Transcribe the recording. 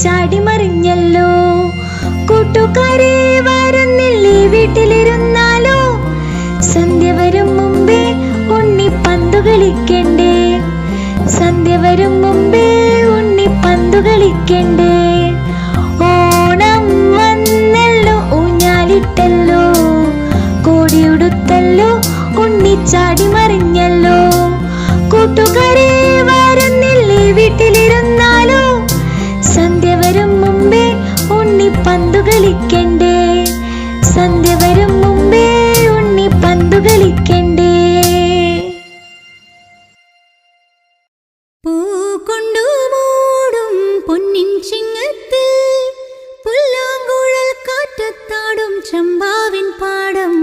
ചാടി മറിഞ്ഞല്ലോ. കൂട്ടുകാരെ വരുന്നില്ലേ വീട്ടിലിരുന്നാലോ, സന്ധ്യ വരും മുമ്പേ ഉണ്ണി പന്തു കളിക്കണ്ടേ, സന്ധ്യ വരും മുമ്പേ ഉണ്ണി പന്തു കളിക്കണ്ടേ. ഓണം വന്നല്ലോ ഊഞ്ഞാലിട്ടല്ലോ, കോടിയുടുത്തല്ലോ ഉണ്ണി ചാടി മറിഞ്ഞല്ലോ. കൂട്ടുകാരെ വരുന്നില്ലേ വീട്ടിലിരുന്നാലോ, സന്ധ്യ വരും മുമ്പേ ഉണ്ണി പന്തു കളിക്കണ്ടേ, സന്ധ്യ വരും മുമ്പേ ഉണ്ണി പന്തു കളിക്കണ്ടേ. പൂ കൊണ്ടു മൂടും പൊന്നിൻ ചിങ്ങത്തിൽ പുല്ലാങ്കുഴൽ കാറ്റത്താടും ചമ്പാവിൻ പാടം.